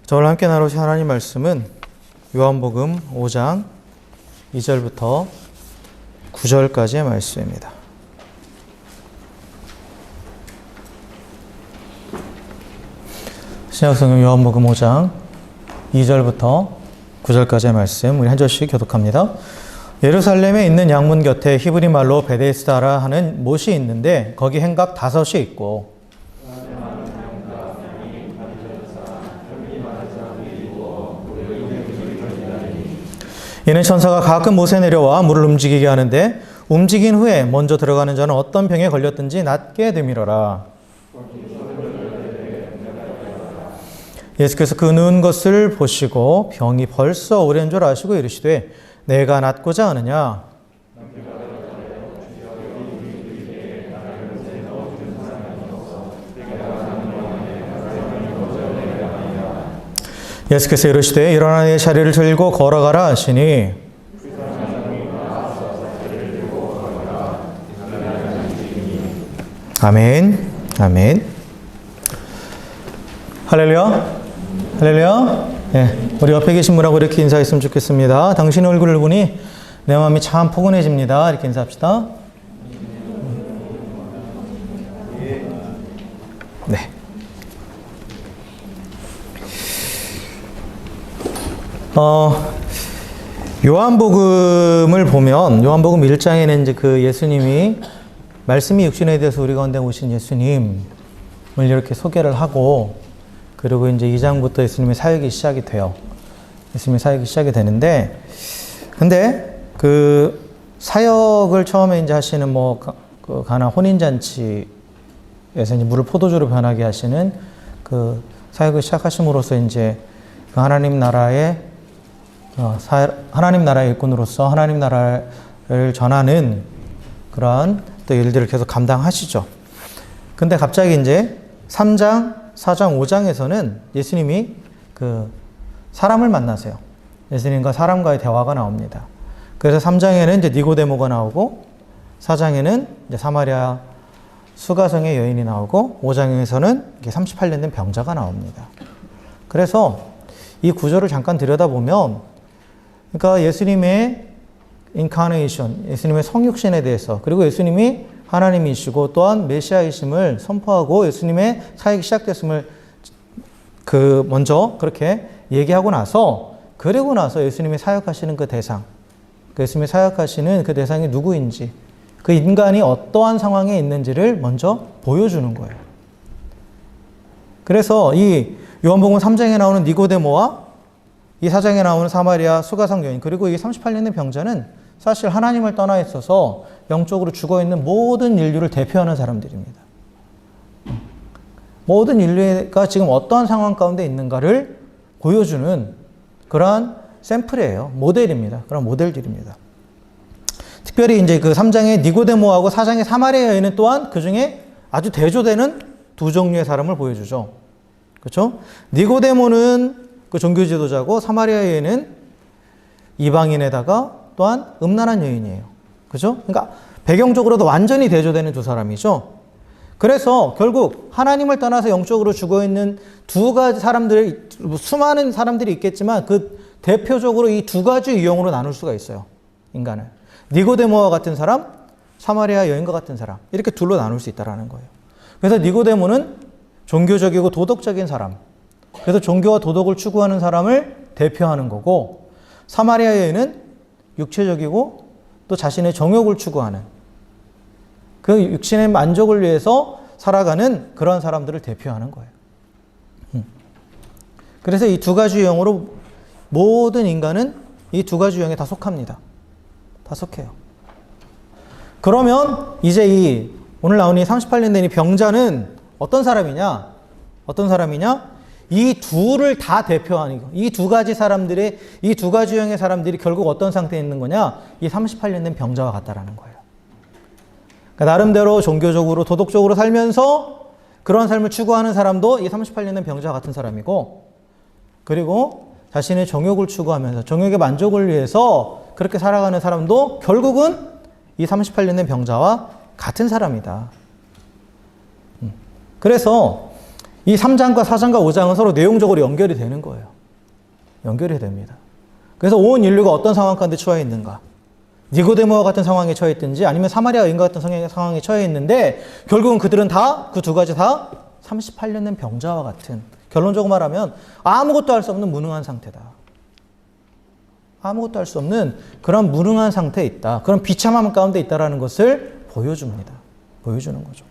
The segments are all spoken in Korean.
저와 함께 나누실 하나님 말씀은 요한복음 5장 2절부터 9절까지의 말씀입니다. 신약성경 요한복음 5장 2절부터 9절까지의 말씀 우리 한 절씩 교독합니다. 예루살렘에 있는 양문 곁에 히브리 말로 베데스다라 하는 못이 있는데 거기 행각 5이 있고 이는 천사가 가끔 못에 내려와 물을 움직이게 하는데 움직인 후에 먼저 들어가는 자는 어떤 병에 걸렸든지 낫게 되밀어라. 예수께서 그 누운 것을 보시고 병이 벌써 오랜 줄 아시고 이르시되 내가 낫고자 하느냐. 예수께서 이르시되 일어나 네 자리를 들고 걸어가라 하시니 아멘. 아멘. 할렐루야. 할렐루야. 네, 우리 옆에 계신 분하고 이렇게 인사했으면 좋겠습니다. 당신의 얼굴을 보니 내 마음이 참 포근해집니다. 이렇게 인사합시다. 네. 요한복음을 보면 요한복음 1장에는 이제 그 예수님이 말씀이 육신에 대해서 우리 가운데 오신 예수님을 이렇게 소개를 하고 그리고 이제 2장부터 예수님의 사역이 시작이 돼요. 예수님의 사역이 시작이 되는데 근데 그 사역을 처음에 이제 하시는 그 가나 혼인잔치에서 이제 물을 포도주로 변하게 하시는 그 사역을 시작하심으로써 이제 그 하나님 나라의 일꾼으로서 하나님 나라를 전하는 그러한 또 일들을 계속 감당하시죠. 근데 갑자기 이제 3장, 4장, 5장에서는 예수님이 그 사람을 만나세요. 예수님과 사람과의 대화가 나옵니다. 그래서 3장에는 이제 니고데모가 나오고 4장에는 이제 사마리아 수가성의 여인이 나오고 5장에서는 38년 된 병자가 나옵니다. 그래서 이 구조를 잠깐 들여다보면 그러니까 예수님의 인카네이션, 예수님의 성육신에 대해서 그리고 예수님이 하나님이시고 또한 메시아이심을 선포하고 예수님의 사역이 시작됐음을 먼저 그렇게 얘기하고 나서 그리고 나서 예수님이 사역하시는 그 대상, 예수님이 사역하시는 그 대상이 누구인지 그 인간이 어떠한 상황에 있는지를 먼저 보여주는 거예요. 그래서 이 요한복음 3장에 나오는 니고데모와 이 4장에 나오는 사마리아 수가성 여인 그리고 이 38년 된 병자는 사실 하나님을 떠나 있어서 영적으로 죽어있는 모든 인류를 대표하는 사람들입니다. 모든 인류가 지금 어떠한 상황 가운데 있는가를 보여주는 그러한 샘플이에요. 모델입니다. 그런 모델들입니다. 특별히 이제 그 3장의 니고데모하고 4장의 사마리아 여인은 또한 그 중에 아주 대조되는 두 종류의 사람을 보여주죠. 그렇죠? 니고데모는 그 종교 지도자고 사마리아 여인은 이방인에다가 또한 음란한 여인이에요. 그죠? 그러니까 배경적으로도 완전히 대조되는 두 사람이죠. 그래서 결국 하나님을 떠나서 영적으로 죽어있는 두 가지 사람들, 수많은 사람들이 있겠지만 그 대표적으로 이 두 가지 유형으로 나눌 수가 있어요. 인간을. 니고데모와 같은 사람, 사마리아 여인과 같은 사람. 이렇게 둘로 나눌 수 있다는 거예요. 그래서 니고데모는 종교적이고 도덕적인 사람. 그래서 종교와 도덕을 추구하는 사람을 대표하는 거고 사마리아 여인은 육체적이고 또 자신의 정욕을 추구하는 그 육신의 만족을 위해서 살아가는 그런 사람들을 대표하는 거예요. 그래서 이 두 가지 유형으로 모든 인간은 이 두 가지 유형에 다 속합니다. 다 속해요. 그러면 이제 오늘 나온 이 38년 된 이 병자는 어떤 사람이냐? 어떤 사람이냐? 이 둘을 다 대표하는 거. 이 두 가지 사람들의, 이 두 가지 유형의 사람들이 결국 어떤 상태에 있는 거냐? 이 38년 된 병자와 같다라는 거예요. 그러니까 나름대로 종교적으로, 도덕적으로 살면서 그런 삶을 추구하는 사람도 이 38년 된 병자와 같은 사람이고, 그리고 자신의 정욕을 추구하면서 정욕의 만족을 위해서 그렇게 살아가는 사람도 결국은 이 38년 된 병자와 같은 사람이다. 그래서 이 3장과 4장과 5장은 서로 내용적으로 연결이 되는 거예요. 연결이 됩니다. 그래서 온 인류가 어떤 상황 가운데 처해 있는가? 니고데모와 같은 상황에 처해 있든지 아니면 사마리아 여인과 같은 상황에 처해 있는데 결국은 그들은 다 그 두 가지 다 38년 된 병자와 같은, 결론적으로 말하면 아무것도 할 수 없는 무능한 상태다. 아무것도 할 수 없는 그런 무능한 상태에 있다. 그런 비참함 가운데 있다라는 것을 보여줍니다. 보여주는 거죠.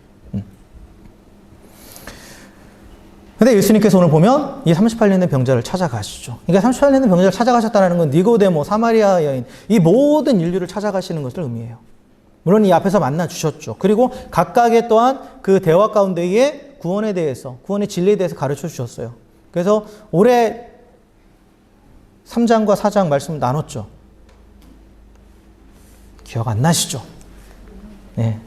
근데 예수님께서 오늘 보면 이 38년 된 병자를 찾아가시죠. 그러니까 38년 된 병자를 찾아가셨다는 건 니고데모, 사마리아 여인, 이 모든 인류를 찾아가시는 것을 의미해요. 물론 이 앞에서 만나 주셨죠. 그리고 각각의 또한 그 대화 가운데에 구원에 대해서, 구원의 진리에 대해서 가르쳐 주셨어요. 그래서 올해 3장과 4장 말씀을 나눴죠. 기억 안 나시죠? 네.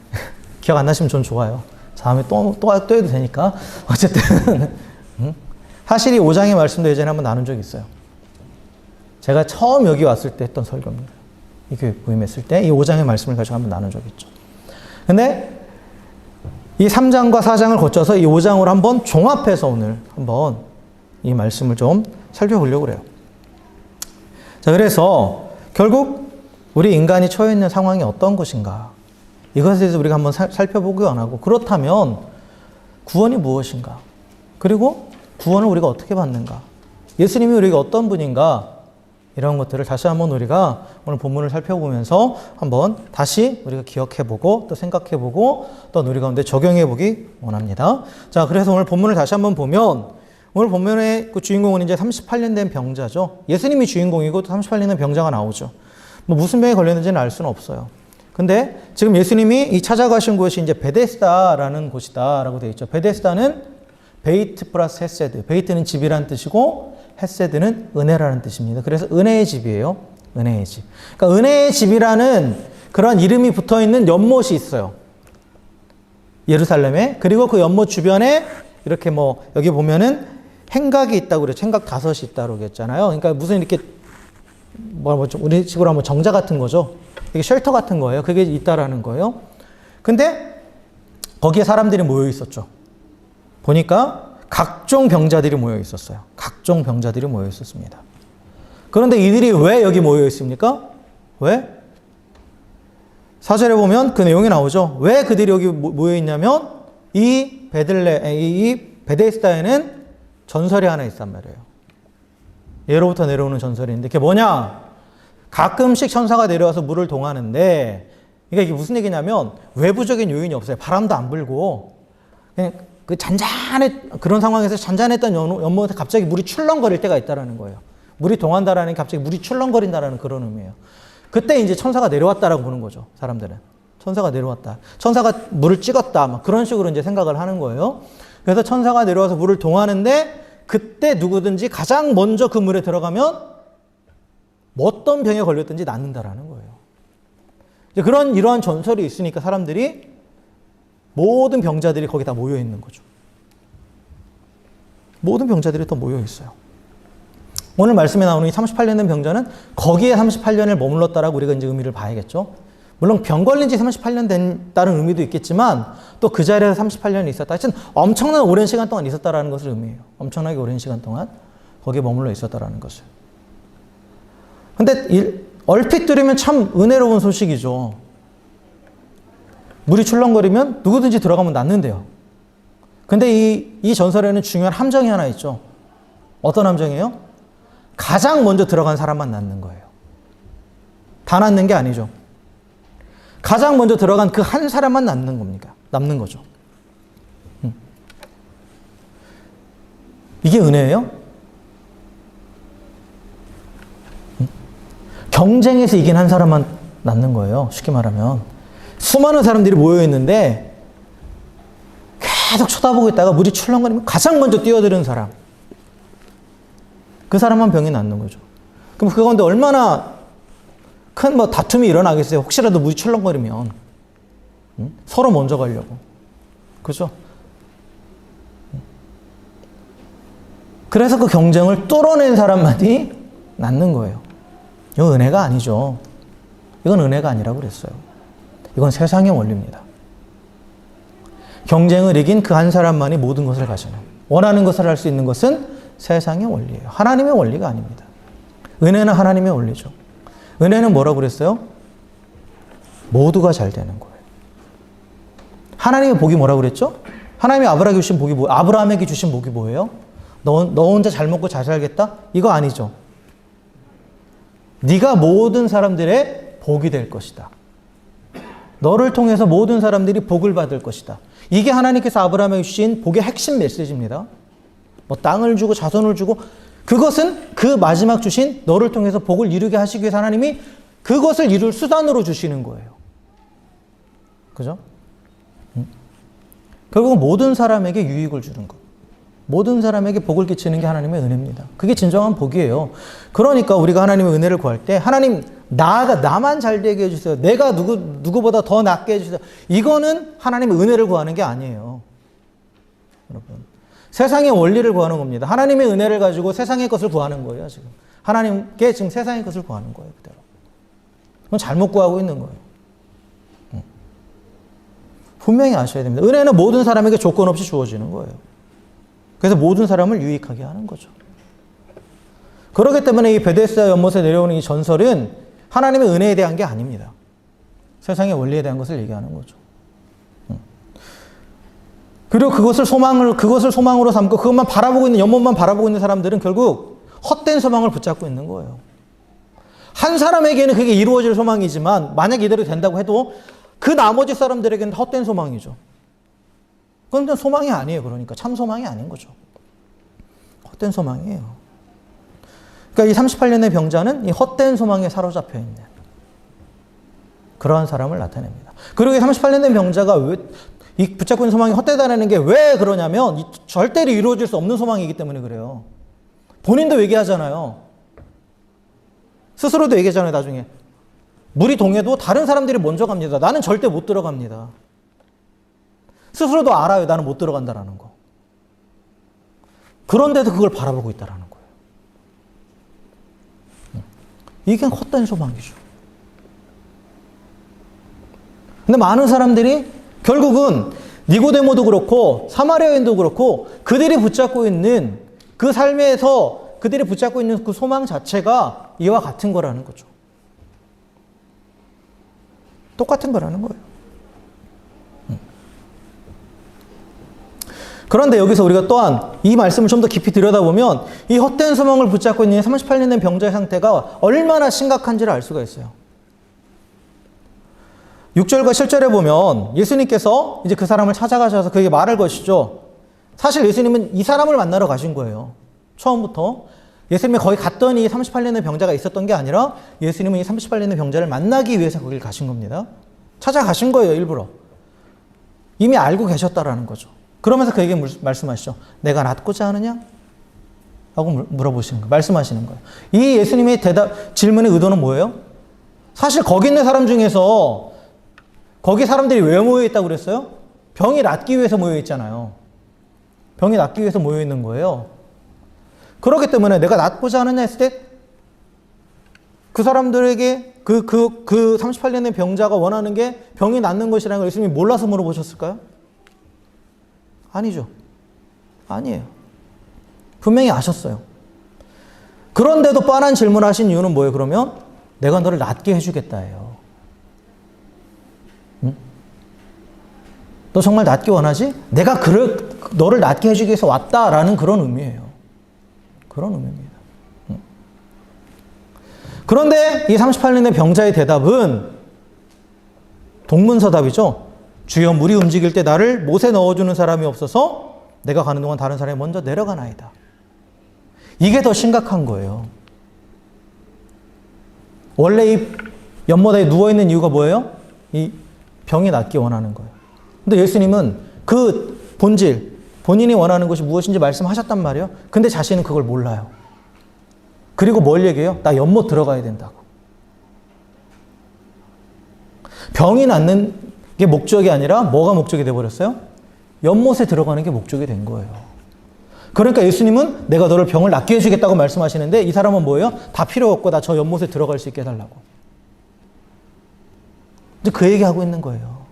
기억 안 나시면 전 좋아요. 다음에 또 해도 되니까. 어쨌든 사실 이 5장의 말씀도 예전에 한번 나눈 적이 있어요. 제가 처음 여기 왔을 때 했던 설교입니다. 이 교회 부임했을 때 이 5장의 말씀을 가지고 한번 나눈 적이 있죠. 근데 이 3장과 4장을 거쳐서 이 5장으로 한번 종합해서 오늘 한번 이 말씀을 좀 살펴보려고 그래요. 자, 그래서 결국 우리 인간이 처해 있는 상황이 어떤 것인가? 이것에 대해서 우리가 한번 살펴보기 원하고, 그렇다면 구원이 무엇인가? 그리고 구원을 우리가 어떻게 받는가? 예수님이 우리가 어떤 분인가? 이런 것들을 다시 한번 우리가 오늘 본문을 살펴보면서 한번 다시 우리가 기억해보고 또 생각해보고 또 우리 가운데 적용해보기 원합니다. 자, 그래서 오늘 본문을 다시 한번 보면 오늘 본문의 그 주인공은 이제 38년 된 병자죠. 예수님이 주인공이고 또 38년 된 병자가 나오죠. 뭐 무슨 병에 걸렸는지는 알 수는 없어요. 근데 지금 예수님이 이 찾아가신 곳이 이제 베데스다라는 곳이다라고 되어 있죠. 베데스다는 베이트 플러스 헤세드. 베이트는 집이라는 뜻이고 헤세드는 은혜라는 뜻입니다. 그래서 은혜의 집이에요. 은혜의 집. 그러니까 은혜의 집이라는 그런 이름이 붙어 있는 연못이 있어요. 예루살렘에. 그리고 그 연못 주변에 이렇게 뭐 여기 보면은 행각이 있다고 그랬죠. 행각 5이 있다고 그랬잖아요. 그러니까 무슨 이렇게 우리 식으로 하면 정자 같은 거죠. 이게 쉘터 같은 거예요. 그게 있다라는 거예요. 근데 거기에 사람들이 모여 있었죠. 보니까 각종 병자들이 모여 있었어요. 각종 병자들이 모여 있었습니다. 그런데 이들이 왜 여기 모여 있습니까? 왜? 4절에 보면 그 내용이 나오죠. 왜 그들이 여기 모여 있냐면 이 베데스다에는 전설이 하나 있단 말이에요. 예로부터 내려오는 전설이 있는데 그게 뭐냐? 가끔씩 천사가 내려와서 물을 동하는데, 그러니까 이게 무슨 얘기냐면 외부적인 요인이 없어요. 바람도 안 불고 그냥 그 그런 상황에서 잔잔했던 연못에 갑자기 물이 출렁거릴 때가 있다라는 거예요. 물이 동한다라는 게 갑자기 물이 출렁거린다라는 그런 의미예요. 그때 이제 천사가 내려왔다라고 보는 거죠. 사람들은 천사가 내려왔다. 천사가 물을 찍었다. 막 그런 식으로 이제 생각을 하는 거예요. 그래서 천사가 내려와서 물을 동하는데 그때 누구든지 가장 먼저 그 물에 들어가면 어떤 병에 걸렸든지 낫는다라는 거예요. 이제 이러한 전설이 있으니까 사람들이 모든 병자들이 거기 다 모여 있는 거죠. 모든 병자들이 또 모여 있어요. 오늘 말씀에 나오는 이 38년 된 병자는 거기에 38년을 머물렀다라고 우리가 이제 의미를 봐야겠죠. 물론 병 걸린 지 38년 된다는 의미도 있겠지만 또 그 자리에서 38년이 있었다. 하여튼 엄청난 오랜 시간 동안 있었다라는 것을 의미해요. 엄청나게 오랜 시간 동안 거기에 머물러 있었다라는 것을. 근데 얼핏 들으면 참 은혜로운 소식이죠. 물이 출렁거리면 누구든지 들어가면 낫는데요. 근데 이 전설에는 중요한 함정이 하나 있죠. 어떤 함정이에요? 가장 먼저 들어간 사람만 낫는 거예요. 다 낫는 게 아니죠. 가장 먼저 들어간 그 한 사람만 남는 거죠. 이게 은혜예요? 경쟁에서 이긴 한 사람만 낫는 거예요. 쉽게 말하면. 수많은 사람들이 모여있는데 계속 쳐다보고 있다가 물이 출렁거리면 가장 먼저 뛰어드는 사람. 그 사람만 병이 낫는 거죠. 그럼 그 가운데 얼마나 큰 다툼이 일어나겠어요. 혹시라도 물이 출렁거리면. 서로 먼저 가려고. 그죠? 그래서 그 경쟁을 뚫어낸 사람만이 낫는 거예요. 이건 은혜가 아니죠. 이건 은혜가 아니라고 그랬어요. 이건 세상의 원리입니다. 경쟁을 이긴 그 한 사람만이 모든 것을 가지는, 원하는 것을 할 수 있는 것은 세상의 원리예요. 하나님의 원리가 아닙니다. 은혜는 하나님의 원리죠. 은혜는 뭐라고 그랬어요? 모두가 잘 되는 거예요. 하나님의 복이 뭐라고 그랬죠? 하나님이 아브라함에게 주신 복이 뭐예요? 너 혼자 잘 먹고 잘 살겠다? 이거 아니죠. 네가 모든 사람들의 복이 될 것이다. 너를 통해서 모든 사람들이 복을 받을 것이다. 이게 하나님께서 아브라함에게 주신 복의 핵심 메시지입니다. 뭐 땅을 주고 자손을 주고, 그것은 그 마지막 주신 너를 통해서 복을 이루게 하시기 위해서 하나님이 그것을 이룰 수단으로 주시는 거예요. 그죠? 결국은 모든 사람에게 유익을 주는 것, 모든 사람에게 복을 끼치는 게 하나님의 은혜입니다. 그게 진정한 복이에요. 그러니까 우리가 하나님의 은혜를 구할 때 하나님 나만 잘 되게 해주세요. 내가 누구보다 더 낫게 해주세요. 이거는 하나님의 은혜를 구하는 게 아니에요. 여러분, 세상의 원리를 구하는 겁니다. 하나님의 은혜를 가지고 세상의 것을 구하는 거예요. 지금 하나님께 지금 세상의 것을 구하는 거예요. 그대로. 그건 잘못 구하고 있는 거예요. 분명히 아셔야 됩니다. 은혜는 모든 사람에게 조건 없이 주어지는 거예요. 그래서 모든 사람을 유익하게 하는 거죠. 그렇기 때문에 이 베데스다 연못에 내려오는 이 전설은 하나님의 은혜에 대한 게 아닙니다. 세상의 원리에 대한 것을 얘기하는 거죠. 그리고 그것을 소망으로 삼고 그것만 바라보고 있는, 연못만 바라보고 있는 사람들은 결국 헛된 소망을 붙잡고 있는 거예요. 한 사람에게는 그게 이루어질 소망이지만 만약 이대로 된다고 해도 그 나머지 사람들에게는 헛된 소망이죠. 그건 소망이 아니에요. 그러니까 참 소망이 아닌 거죠. 헛된 소망이에요. 그러니까 이 38년의 병자는 이 헛된 소망에 사로잡혀 있는 그러한 사람을 나타냅니다. 그리고 이 38년의 병자가 이 붙잡고 있는 소망이 헛되다는 게 왜 그러냐면 절대로 이루어질 수 없는 소망이기 때문에 그래요. 본인도 얘기하잖아요. 스스로도 얘기하잖아요. 나중에. 물이 동해도 다른 사람들이 먼저 갑니다. 나는 절대 못 들어갑니다. 스스로도 알아요. 나는 못 들어간다라는 거. 그런데도 그걸 바라보고 있다라는 거예요. 이게 헛된 소망이죠. 근데 많은 사람들이 결국은 니고데모도 그렇고 사마리아 여인도 그렇고 그들이 붙잡고 있는 그 삶에서 그들이 붙잡고 있는 그 소망 자체가 이와 같은 거라는 거죠. 똑같은 거라는 거예요. 그런데 여기서 우리가 또한 이 말씀을 좀 더 깊이 들여다보면 이 헛된 소망을 붙잡고 있는 38년 된 병자의 상태가 얼마나 심각한지를 알 수가 있어요. 6절과 7절에 보면 예수님께서 이제 그 사람을 찾아가셔서 그에게 말을 거시죠. 사실 예수님은 이 사람을 만나러 가신 거예요. 처음부터. 예수님이 거기 갔더니 38년의 병자가 있었던 게 아니라 예수님은 이 38년의 병자를 만나기 위해서 거길 가신 겁니다. 찾아가신 거예요, 일부러. 이미 알고 계셨다라는 거죠. 그러면서 그에게 말씀하시죠. 내가 낫고자 하느냐? 하고 물어보시는 거예요. 말씀하시는 거예요. 이 예수님의 질문의 의도는 뭐예요? 사실 거기 있는 사람 중에서 거기 사람들이 왜 모여있다고 그랬어요? 병이 낫기 위해서 모여있잖아요. 병이 낫기 위해서 모여있는 거예요. 그렇기 때문에 내가 낫고자 하느냐 했을 때 그 사람들에게 그 38년의 병자가 원하는 게 병이 낫는 것이라는 걸 예수님이 몰라서 물어보셨을까요? 아니죠. 아니에요. 분명히 아셨어요. 그런데도 뻔한 질문을 하신 이유는 뭐예요? 그러면 내가 너를 낫게 해주겠다예요. 응? 너 정말 낫기 원하지? 내가 너를 낫게 해주기 위해서 왔다라는 그런 의미예요. 그런 의미입니다. 그런데 이 38년의 병자의 대답은 동문서답이죠. 주여 물이 움직일 때 나를 못에 넣어주는 사람이 없어서 내가 가는 동안 다른 사람이 먼저 내려가나이다. 이게 더 심각한 거예요. 원래 이 연못에 누워있는 이유가 뭐예요? 이 병이 낫기 원하는 거예요. 근데 예수님은 그 본질, 본인이 원하는 것이 무엇인지 말씀하셨단 말이에요. 근데 자신은 그걸 몰라요. 그리고 뭘 얘기해요? 나 연못 들어가야 된다고. 병이 낫는 게 목적이 아니라 뭐가 목적이 돼버렸어요? 연못에 들어가는 게 목적이 된 거예요. 그러니까 예수님은 내가 너를 병을 낫게 해주겠다고 말씀하시는데 이 사람은 뭐예요? 다 필요 없고 나 저 연못에 들어갈 수 있게 해달라고. 이제 그 얘기하고 있는 거예요.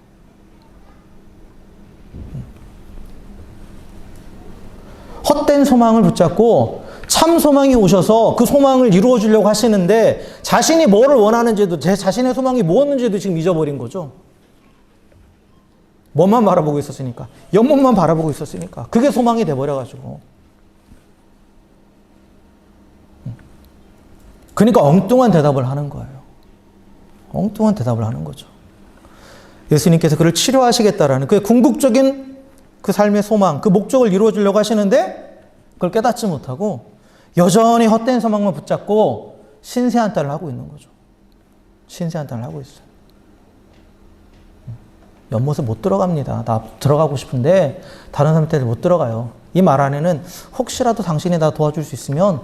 헛된 소망을 붙잡고 참 소망이 오셔서 그 소망을 이루어 주려고 하시는데 자신이 뭐를 원하는지도 제 자신의 소망이 뭐였는지도 지금 잊어버린 거죠. 뭐만 바라보고 있었으니까. 연못만 바라보고 있었으니까. 그게 소망이 돼버려가지고. 그러니까 엉뚱한 대답을 하는 거예요. 엉뚱한 대답을 하는 거죠. 예수님께서 그를 치료하시겠다라는 그 궁극적인 그 삶의 소망, 그 목적을 이루어 주려고 하시는데 그걸 깨닫지 못하고 여전히 헛된 소망만 붙잡고 신세한탄을 하고 있는 거죠. 신세한탄을 하고 있어요. 연못에 못 들어갑니다. 나 들어가고 싶은데 다른 사람한테 못 들어가요. 이 말 안에는 혹시라도 당신이 나 도와줄 수 있으면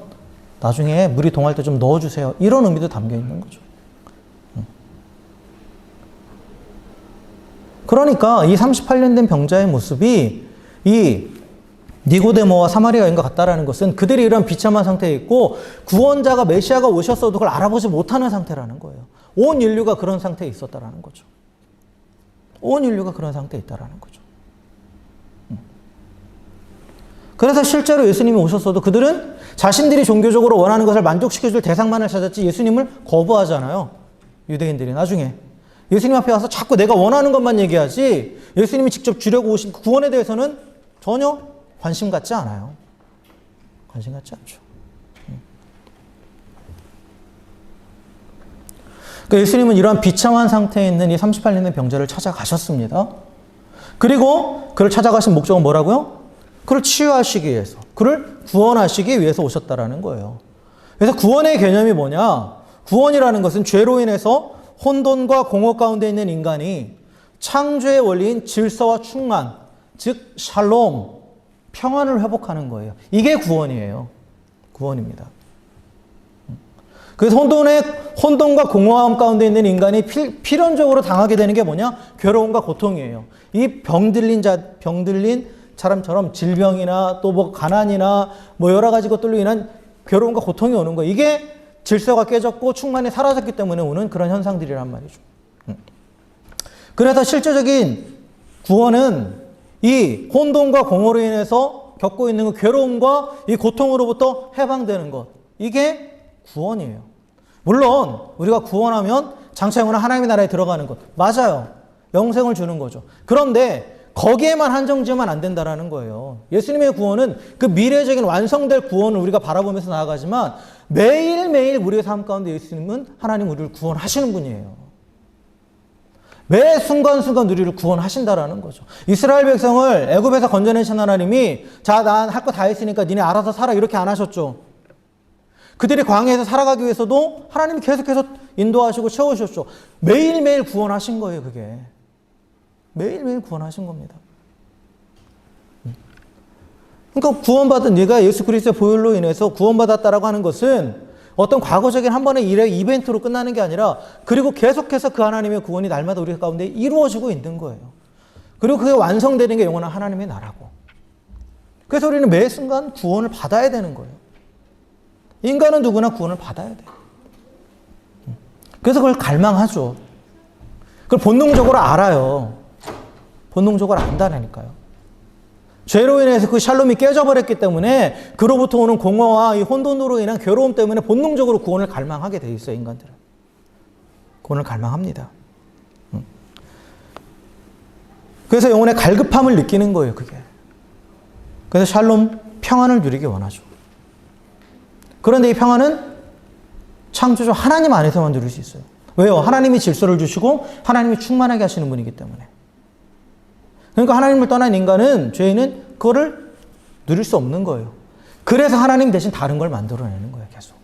나중에 물이 동할 때 좀 넣어주세요. 이런 의미도 담겨 있는 거죠. 그러니까 이 38년 된 병자의 모습이 이 니고데모와 사마리아 여인과 같다라는 것은 그들이 이런 비참한 상태에 있고 구원자가 메시아가 오셨어도 그걸 알아보지 못하는 상태라는 거예요. 온 인류가 그런 상태에 있었다라는 거죠. 온 인류가 그런 상태에 있다라는 거죠. 그래서 실제로 예수님이 오셨어도 그들은 자신들이 종교적으로 원하는 것을 만족시켜줄 대상만을 찾았지 예수님을 거부하잖아요. 유대인들이 나중에. 예수님 앞에 와서 자꾸 내가 원하는 것만 얘기하지 예수님이 직접 주려고 오신 그 구원에 대해서는 전혀 관심 갖지 않아요. 관심 갖지 않죠. 그러니까 예수님은 이러한 비참한 상태에 있는 이 38년 된 병자를 찾아가셨습니다. 그리고 그를 찾아가신 목적은 뭐라고요? 그를 치유하시기 위해서, 그를 구원하시기 위해서 오셨다라는 거예요. 그래서 구원의 개념이 뭐냐? 구원이라는 것은 죄로 인해서 혼돈과 공허 가운데 있는 인간이 창조의 원리인 질서와 충만, 즉 샬롬, 평안을 회복하는 거예요. 이게 구원이에요. 구원입니다. 그래서 혼돈과 공허함 가운데 있는 인간이 필연적으로 당하게 되는 게 뭐냐? 괴로움과 고통이에요. 이 병들린 사람처럼 질병이나 또 뭐 가난이나 뭐 여러 가지 것들로 인한 괴로움과 고통이 오는 거예요. 이게 질서가 깨졌고 충만이 사라졌기 때문에 오는 그런 현상들이란 말이죠. 그래서 실제적인 구원은 이 혼돈과 공허로 인해서 겪고 있는 그 괴로움과 이 고통으로부터 해방되는 것. 이게 구원이에요. 물론 우리가 구원하면 장차 영원한 하나님의 나라에 들어가는 것. 맞아요. 영생을 주는 거죠. 그런데 거기에만 한정지으면 안 된다라는 거예요. 예수님의 구원은 그 미래적인 완성될 구원을 우리가 바라보면서 나아가지만 매일매일 우리의 삶 가운데 예수님은 하나님 우리를 구원하시는 분이에요. 매 순간순간 우리를 구원하신다라는 거죠. 이스라엘 백성을 애굽에서 건져내신 하나님이 자, 난 할 거 다 했으니까 니네 알아서 살아 이렇게 안 하셨죠. 그들이 광야에서 살아가기 위해서도 하나님이 계속해서 인도하시고 채우셨죠. 매일매일 구원하신 거예요, 그게. 매일매일 구원하신 겁니다. 그러니까 구원받은 네가 예수 그리스도의 보혈로 인해서 구원받았다라고 하는 것은 어떤 과거적인 한 번의 일의 이벤트로 끝나는 게 아니라 그리고 계속해서 그 하나님의 구원이 날마다 우리 가운데 이루어지고 있는 거예요. 그리고 그게 완성되는 게 영원한 하나님의 나라고. 그래서 우리는 매 순간 구원을 받아야 되는 거예요. 인간은 누구나 구원을 받아야 돼요. 그래서 그걸 갈망하죠. 그걸 본능적으로 알아요. 본능적으로 안다니까요. 죄로 인해서 그 샬롬이 깨져버렸기 때문에 그로부터 오는 공허와 이 혼돈으로 인한 괴로움 때문에 본능적으로 구원을 갈망하게 돼 있어요, 인간들은. 구원을 갈망합니다. 그래서 영혼의 갈급함을 느끼는 거예요, 그게. 그래서 샬롬, 평안을 누리기 원하죠. 그런데 이 평안은 창조주 하나님 안에서만 누릴 수 있어요. 왜요? 하나님이 질서를 주시고 하나님이 충만하게 하시는 분이기 때문에. 그러니까 하나님을 떠난 인간은, 죄인은 그거를 누릴 수 없는 거예요. 그래서 하나님 대신 다른 걸 만들어내는 거예요, 계속.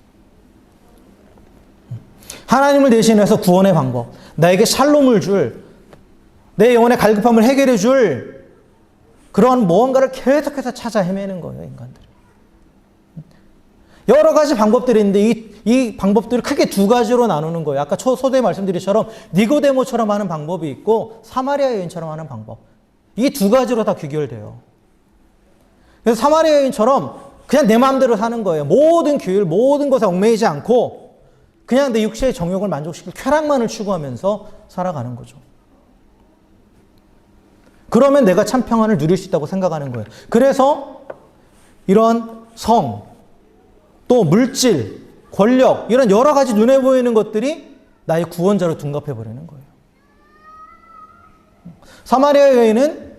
하나님을 대신해서 구원의 방법, 나에게 샬롬을 줄, 내 영혼의 갈급함을 해결해 줄 그런 무언가를 계속해서 찾아 헤매는 거예요, 인간들은. 여러 가지 방법들이 있는데 이 방법들을 크게 두 가지로 나누는 거예요. 아까 소대에 말씀드린 니고데모처럼 하는 방법이 있고 사마리아 여인처럼 하는 방법. 이 두 가지로 다 귀결돼요. 그래서 사마리아 여인처럼 그냥 내 마음대로 사는 거예요. 모든 규율, 모든 것에 얽매이지 않고 그냥 내 육체의 정욕을 만족시킬 쾌락만을 추구하면서 살아가는 거죠. 그러면 내가 참 평안을 누릴 수 있다고 생각하는 거예요. 그래서 이런 성, 또 물질, 권력, 이런 여러 가지 눈에 보이는 것들이 나의 구원자로 둔갑해버리는 거예요. 사마리아 여인은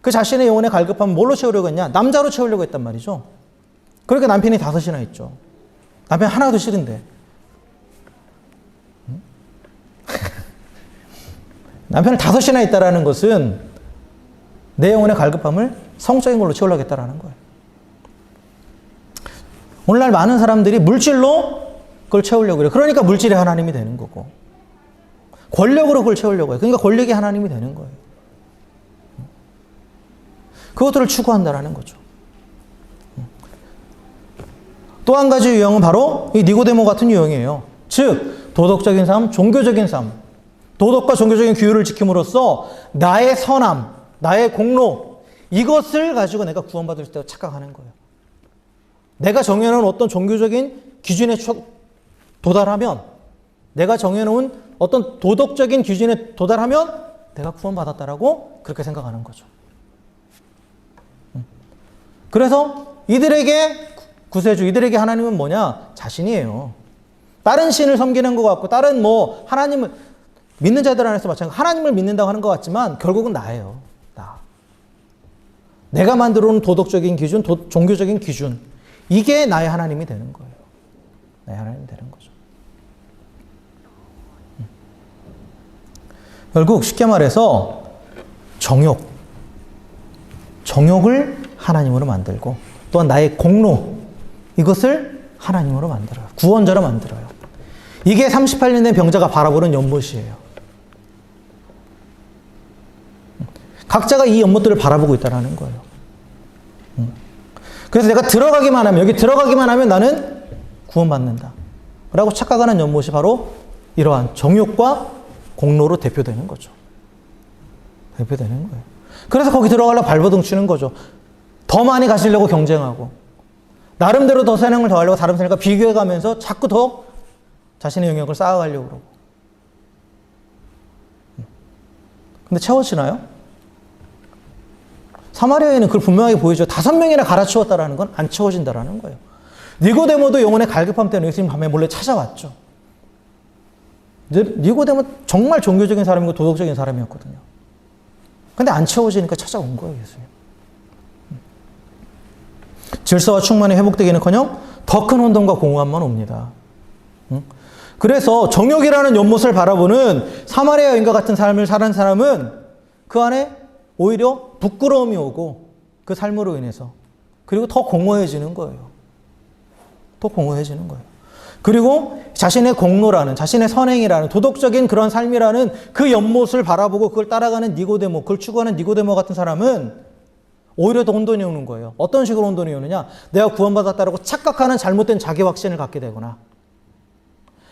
그 자신의 영혼의 갈급함을 뭘로 채우려고 했냐? 남자로 채우려고 했단 말이죠. 그러니까 남편이 5이나 있죠. 남편 하나도 싫은데. 남편을 5이나 있다라는 것은 내 영혼의 갈급함을 성적인 걸로 채우려고 했다라는 거예요. 오늘날 많은 사람들이 물질로 그걸 채우려고 해요. 그러니까 물질이 하나님이 되는 거고, 권력으로 그걸 채우려고 해요. 그러니까 권력이 하나님이 되는 거예요. 그것들을 추구한다라는 거죠. 또 한 가지 유형은 바로 이 니고데모 같은 유형이에요. 즉, 도덕적인 삶, 종교적인 삶. 도덕과 종교적인 규율을 지킴으로써 나의 선함, 나의 공로, 이것을 가지고 내가 구원받을 때 착각하는 거예요. 내가 정해놓은 어떤 종교적인 기준에 도달하면, 내가 정해놓은 어떤 도덕적인 기준에 도달하면 내가 구원받았다라고 그렇게 생각하는 거죠. 그래서 이들에게 구세주, 이들에게 하나님은 뭐냐? 자신이에요. 다른 신을 섬기는 것 같고, 다른 하나님을 믿는 자들 안에서 마찬가지로 하나님을 믿는다고 하는 것 같지만 결국은 나예요. 나. 내가 만들어 놓은 도덕적인 기준, 종교적인 기준, 이게 나의 하나님이 되는 거예요. 나의 하나님이 되는 거죠. 결국 쉽게 말해서 정욕을 하나님으로 만들고, 또한 나의 공로, 이것을 하나님으로 만들어요. 구원자로 만들어요. 이게 38년 된 병자가 바라보는 연못이에요. 각자가 이 연못들을 바라보고 있다는 거예요. 그래서 내가 들어가기만 하면, 여기 들어가기만 하면 나는 구원받는다 라고 착각하는 연못이 바로 이러한 정욕과 공로로 대표되는 거죠. 대표되는 거예요. 그래서 거기 들어가려고 발버둥 치는 거죠. 더 많이 가시려고 경쟁하고, 나름대로 더 재능을 더하려고 다른 사람과 비교해가면서 자꾸 더 자신의 영역을 쌓아가려고 그러고. 근데 채워지나요? 사마리아인은 그걸 분명하게 보여줘요. 5명이나 갈아치웠다라는 건 안 채워진다라는 거예요. 니고데모도 영혼의 갈급함 때문에 예수님 밤에 몰래 찾아왔죠. 니고데모 정말 종교적인 사람이고 도덕적인 사람이었거든요. 근데 안 채워지니까 찾아온 거예요, 예수님. 질서와 충만이 회복되기는커녕 더 큰 혼돈과 공허함만 옵니다. 그래서 정욕이라는 연못을 바라보는 사마리아인과 같은 삶을 사는 사람은 그 안에 오히려 부끄러움이 오고, 그 삶으로 인해서, 그리고 더 공허해지는 거예요. 더 공허해지는 거예요. 그리고 자신의 공로라는, 자신의 선행이라는, 도덕적인 그런 삶이라는 그 연못을 바라보고 그걸 따라가는 니고데모, 그걸 추구하는 니고데모 같은 사람은 오히려 더 혼돈이 오는 거예요. 어떤 식으로 혼돈이 오느냐? 내가 구원받았다라고 착각하는 잘못된 자기 확신을 갖게 되거나,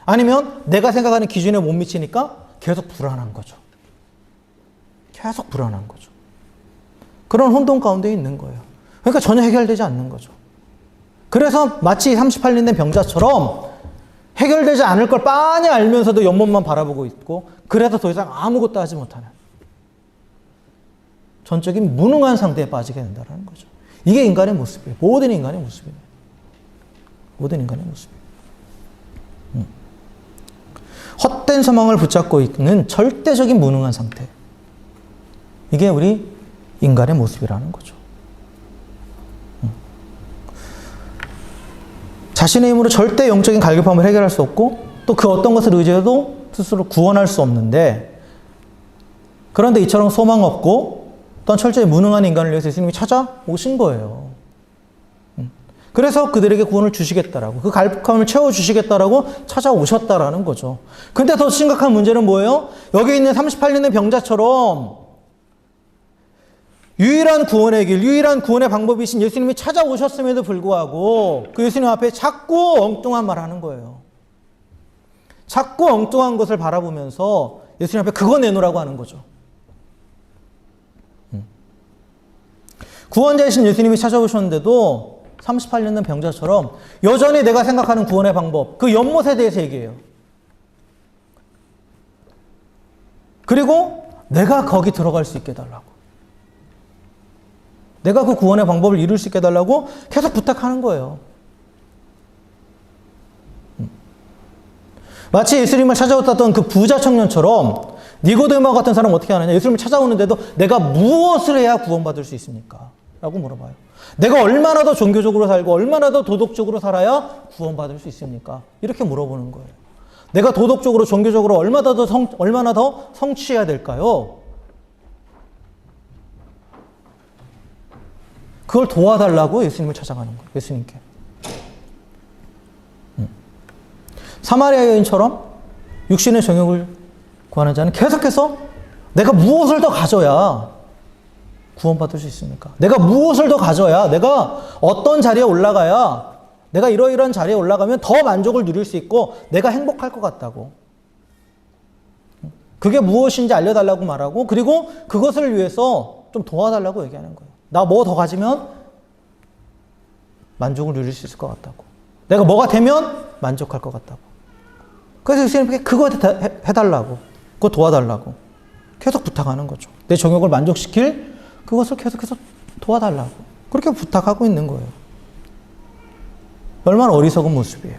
아니면 내가 생각하는 기준에 못 미치니까 계속 불안한 거죠. 계속 불안한 거죠. 그런 혼돈 가운데 있는 거예요. 그러니까 전혀 해결되지 않는 거죠. 그래서 마치 38년 된 병자처럼 해결되지 않을 걸 빤히 알면서도 연못만 바라보고 있고, 그래서 더 이상 아무것도 하지 못하는 전적인 무능한 상태에 빠지게 된다는 거죠. 이게 인간의 모습이에요. 모든 인간의 모습이에요. 모든 인간의 모습이에요. 헛된 소망을 붙잡고 있는 절대적인 무능한 상태. 이게 우리 인간의 모습이라는 거죠. 자신의 힘으로 절대 영적인 갈급함을 해결할 수 없고, 또 그 어떤 것을 의지해도 스스로 구원할 수 없는데, 그런데 이처럼 소망 없고 또한 철저히 무능한 인간을 위해서 예수님이 찾아오신 거예요. 그래서 그들에게 구원을 주시겠다라고, 그 갈급함을 채워주시겠다라고 찾아오셨다라는 거죠. 근데 더 심각한 문제는 뭐예요? 여기 있는 38년 된 병자처럼 유일한 구원의 길, 유일한 구원의 방법이신 예수님이 찾아오셨음에도 불구하고 그 예수님 앞에 자꾸 엉뚱한 말 하는 거예요. 자꾸 엉뚱한 것을 바라보면서 예수님 앞에 그거 내놓으라고 하는 거죠. 구원자이신 예수님이 찾아오셨는데도 38년 된 병자처럼 여전히 내가 생각하는 구원의 방법, 그 연못에 대해서 얘기해요. 그리고 내가 거기 들어갈 수 있게 해달라고. 내가 그 구원의 방법을 이룰 수 있게 해달라고 계속 부탁하는 거예요. 마치 예수님을 찾아왔던 그 부자 청년처럼 니고데모 같은 사람은 어떻게 하느냐. 예수님을 찾아오는데도 내가 무엇을 해야 구원받을 수 있습니까? 라고 물어봐요. 내가 얼마나 더 종교적으로 살고 얼마나 더 도덕적으로 살아야 구원받을 수 있습니까? 이렇게 물어보는 거예요. 내가 도덕적으로 종교적으로 얼마나 더 성취해야 될까요? 그걸 도와달라고 예수님을 찾아가는 거예요. 예수님께. 사마리아 여인처럼 육신의 정욕을 구하는 자는 계속해서 내가 무엇을 더 가져야 구원받을 수 있습니까? 내가 무엇을 더 가져야, 내가 어떤 자리에 올라가야, 내가 이러이러한 자리에 올라가면 더 만족을 누릴 수 있고 내가 행복할 것 같다고. 그게 무엇인지 알려달라고 말하고, 그리고 그것을 위해서 좀 도와달라고 얘기하는 거예요. 나 뭐 더 가지면 만족을 누릴 수 있을 것 같다고. 내가 뭐가 되면 만족할 것 같다고. 그래서 예수님께 그거 해달라고, 그거 도와달라고 계속 부탁하는 거죠. 내 정욕을 만족시킬 그것을 계속해서 도와달라고 그렇게 부탁하고 있는 거예요. 얼마나 어리석은 모습이에요.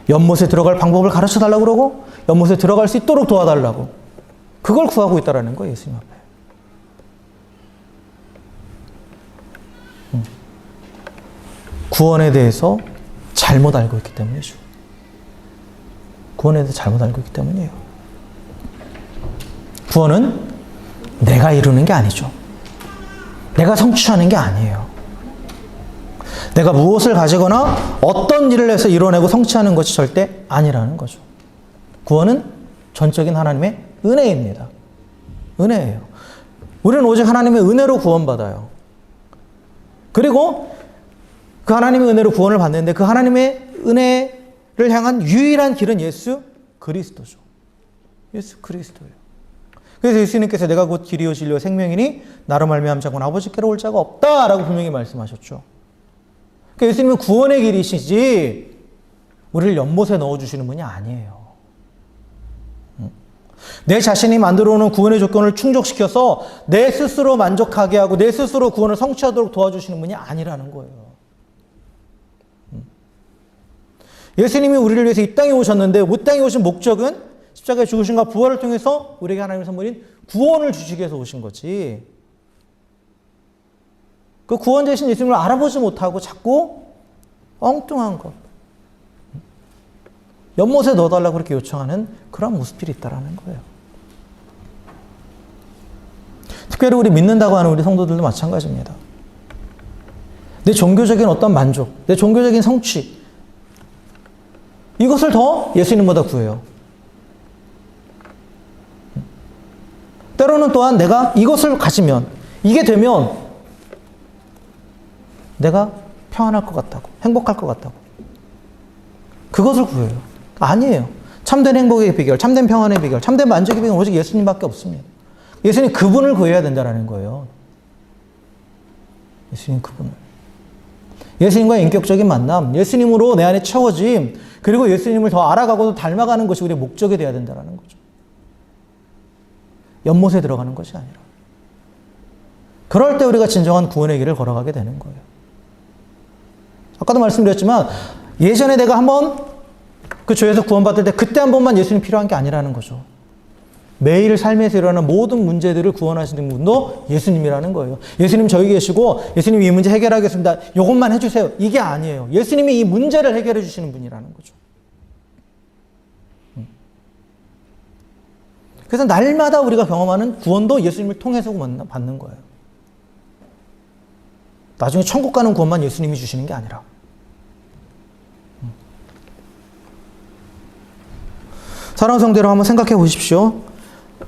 연못에 들어갈 방법을 가르쳐달라고 그러고 연못에 들어갈 수 있도록 도와달라고 그걸 구하고 있다는 거예요. 예수님 앞에. 구원에 대해서 잘못 알고 있기 때문이죠. 구원에 대해서 잘못 알고 있기 때문이에요. 구원은 내가 이루는 게 아니죠. 내가 성취하는 게 아니에요. 내가 무엇을 가지거나 어떤 일을 해서 이뤄내고 성취하는 것이 절대 아니라는 거죠. 구원은 전적인 하나님의 은혜입니다. 은혜예요. 우리는 오직 하나님의 은혜로 구원받아요. 그리고 그 하나님의 은혜로 구원을 받는데 그 하나님의 은혜를 향한 유일한 길은 예수 그리스도죠. 예수 그리스도예요. 그래서 예수님께서 내가 곧 길이요 진리요 생명이니 나로 말미암아 자고는 아버지께로 올 자가 없다라고 분명히 말씀하셨죠. 그러니까 예수님은 구원의 길이시지 우리를 연못에 넣어주시는 분이 아니에요. 내 자신이 만들어놓은 구원의 조건을 충족시켜서 내 스스로 만족하게 하고 내 스스로 구원을 성취하도록 도와주시는 분이 아니라는 거예요. 예수님이 우리를 위해서 이 땅에 오셨는데 이 땅에 오신 목적은 십자가의 죽으심과 부활을 통해서 우리에게 하나님의 선물인 구원을 주시기 위해서 오신 거지. 그 구원자이신 예수님을 알아보지 못하고 자꾸 엉뚱한 것, 연못에 넣어달라고 그렇게 요청하는 그런 모습들이 있다는 거예요. 특별히 우리 믿는다고 하는 우리 성도들도 마찬가지입니다. 내 종교적인 어떤 만족, 내 종교적인 성취, 이것을 더 예수님보다 구해요. 때로는 또한 내가 이것을 가지면, 이게 되면 내가 평안할 것 같다고, 행복할 것 같다고. 그것을 구해요. 아니에요. 참된 행복의 비결, 참된 평안의 비결, 참된 만족의 비결은 오직 예수님밖에 없습니다. 예수님 그분을 구해야 된다는 거예요. 예수님 그분을. 예수님과의 인격적인 만남, 예수님으로 내 안에 채워짐, 그리고 예수님을 더 알아가고 닮아가는 것이 우리의 목적이 되어야 된다는 거죠. 연못에 들어가는 것이 아니라. 그럴 때 우리가 진정한 구원의 길을 걸어가게 되는 거예요. 아까도 말씀드렸지만 예전에 내가 한번 그 죄에서 구원받을 때 그때 한 번만 예수님 필요한 게 아니라는 거죠. 매일 삶에서 일어나는 모든 문제들을 구원하시는 분도 예수님이라는 거예요. 예수님 저기 계시고 예수님이 이 문제 해결하겠습니다. 이것만 해주세요. 이게 아니에요. 예수님이 이 문제를 해결해 주시는 분이라는 거죠. 그래서 날마다 우리가 경험하는 구원도 예수님을 통해서 받는 거예요. 나중에 천국 가는 구원만 예수님이 주시는 게 아니라. 사랑하는 성도들 한번 생각해 보십시오.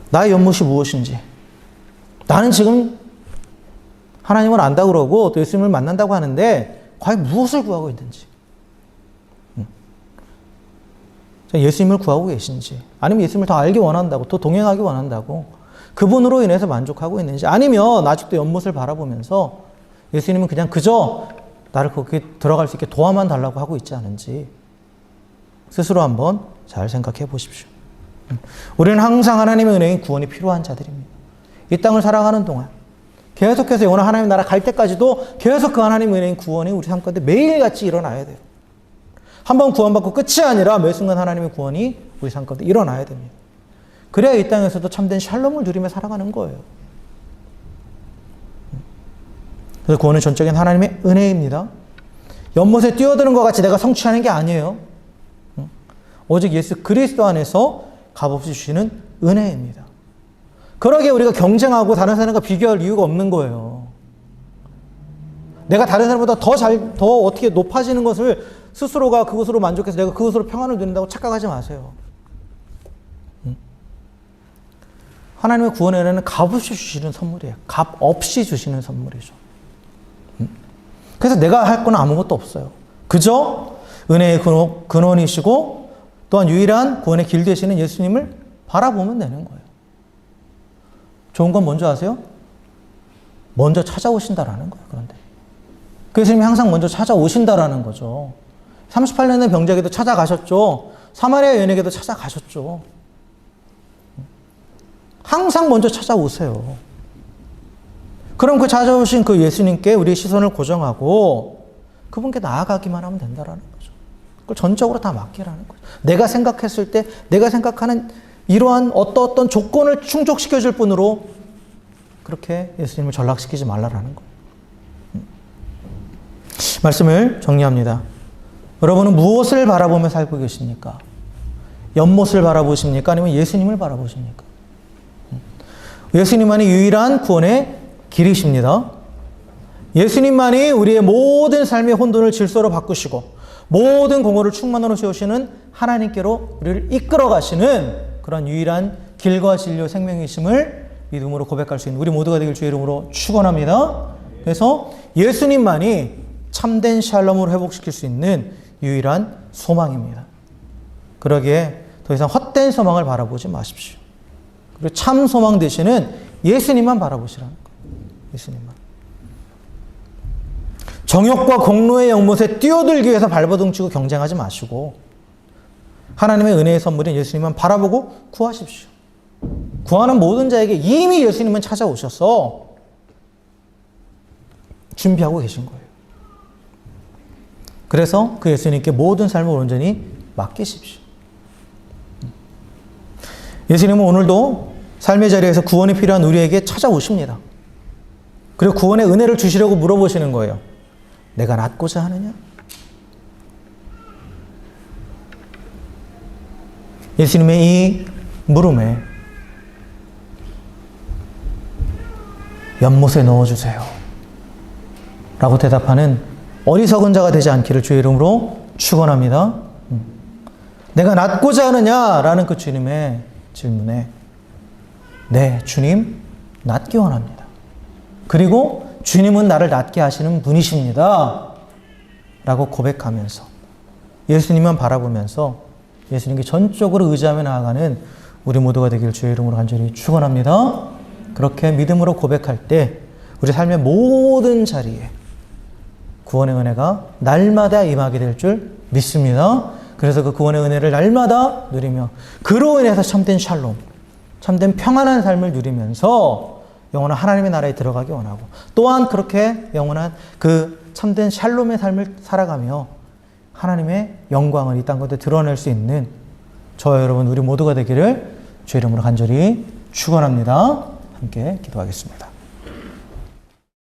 나의 연못이 무엇인지. 나는 지금 하나님을 안다고 그러고 또 예수님을 만난다고 하는데 과연 무엇을 구하고 있는지. 예수님을 구하고 계신지, 아니면 예수님을 더 알기 원한다고, 더 동행하기 원한다고, 그분으로 인해서 만족하고 있는지, 아니면 아직도 연못을 바라보면서 예수님은 그냥 그저 나를 거기에 들어갈 수 있게 도와만 달라고 하고 있지 않은지 스스로 한번 잘 생각해 보십시오. 우리는 항상 하나님의 은혜인 구원이 필요한 자들입니다. 이 땅을 살아가는 동안 계속해서 영원한 하나님 나라 갈 때까지도 계속 그 하나님의 은혜인 구원이 우리 삶 가운데 매일같이 일어나야 돼요. 한번 구원받고 끝이 아니라 매 순간 하나님의 구원이 우리 삶 가운데 일어나야 됩니다. 그래야 이 땅에서도 참된 샬롬을 누리며 살아가는 거예요. 그래서 구원은 전적인 하나님의 은혜입니다. 연못에 뛰어드는 것 같이 내가 성취하는 게 아니에요. 오직 예수 그리스도 안에서 값없이 주시는 은혜입니다. 그러기에 우리가 경쟁하고 다른 사람과 비교할 이유가 없는 거예요. 내가 다른 사람보다 더 어떻게 높아지는 것을 스스로가 그것으로 만족해서 내가 그것으로 평안을 누린다고 착각하지 마세요. 하나님의 구원의 은혜는 값없이 주시는 선물이에요. 값없이 주시는 선물이죠. 그래서 내가 할 건 아무것도 없어요. 그저 은혜의 근원이시고 또한 유일한 구원의 길 되시는 예수님을 바라보면 되는 거예요. 좋은 건 뭔지 아세요? 먼저 찾아오신다라는 거예요. 그런데 그 예수님이 항상 먼저 찾아오신다라는 거죠. 38년의 병자에게도 찾아가셨죠. 사마리아 여인에게도 찾아가셨죠. 항상 먼저 찾아오세요. 그럼 그 찾아오신 그 예수님께 우리의 시선을 고정하고 그분께 나아가기만 하면 된다라는 거죠. 그걸 전적으로 다 맡기라는 거죠. 내가 생각했을 때 내가 생각하는 이러한 어떤 조건을 충족시켜 줄 뿐으로 그렇게 예수님을 전락시키지 말라라는 거예요. 말씀을 정리합니다. 여러분은 무엇을 바라보며 살고 계십니까? 연못을 바라보십니까? 아니면 예수님을 바라보십니까? 예수님만이 유일한 구원의 길이십니다. 예수님만이 우리의 모든 삶의 혼돈을 질서로 바꾸시고 모든 공허를 충만으로 채우시는 하나님께로 우리를 이끌어 가시는 그런 유일한 길과 진리와 생명이심을 믿음으로 고백할 수 있는 우리 모두가 되길 주의 이름으로 축원합니다. 그래서 예수님만이 참된 샬롬을 회복시킬 수 있는 유일한 소망입니다. 그러기에 더 이상 헛된 소망을 바라보지 마십시오. 그리고 참 소망 되시는 예수님만 바라보시라는 거예요. 예수님만. 정욕과 공로의 연못에 뛰어들기 위해서 발버둥치고 경쟁하지 마시고 하나님의 은혜의 선물인 예수님만 바라보고 구하십시오. 구하는 모든 자에게 이미 예수님은 찾아오셔서 준비하고 계신 거예요. 그래서 그 예수님께 모든 삶을 온전히 맡기십시오. 예수님은 오늘도 삶의 자리에서 구원이 필요한 우리에게 찾아오십니다. 그리고 구원의 은혜를 주시려고 물어보시는 거예요. 내가 낫고자 하느냐? 예수님의 이 물음에 연못에 넣어주세요 라고 대답하는 어리석은 자가 되지 않기를 주의 이름으로 축원합니다. 내가 낫고자 하느냐라는 그 주님의 질문에 네, 주님 낫기 원합니다. 그리고 주님은 나를 낫게 하시는 분이십니다 라고 고백하면서 예수님만 바라보면서 예수님께 전적으로 의지하며 나아가는 우리 모두가 되길 주의 이름으로 간절히 축원합니다. 그렇게 믿음으로 고백할 때 우리 삶의 모든 자리에 구원의 은혜가 날마다 임하게 될 줄 믿습니다. 그래서 그 구원의 은혜를 날마다 누리며 그로 인해서 참된 샬롬, 참된 평안한 삶을 누리면서 영원한 하나님의 나라에 들어가기 원하고 또한 그렇게 영원한 그 참된 샬롬의 삶을 살아가며 하나님의 영광을 이 땅 가운데 드러낼 수 있는 저와 여러분 우리 모두가 되기를 주의 이름으로 간절히 축원합니다. 함께 기도하겠습니다.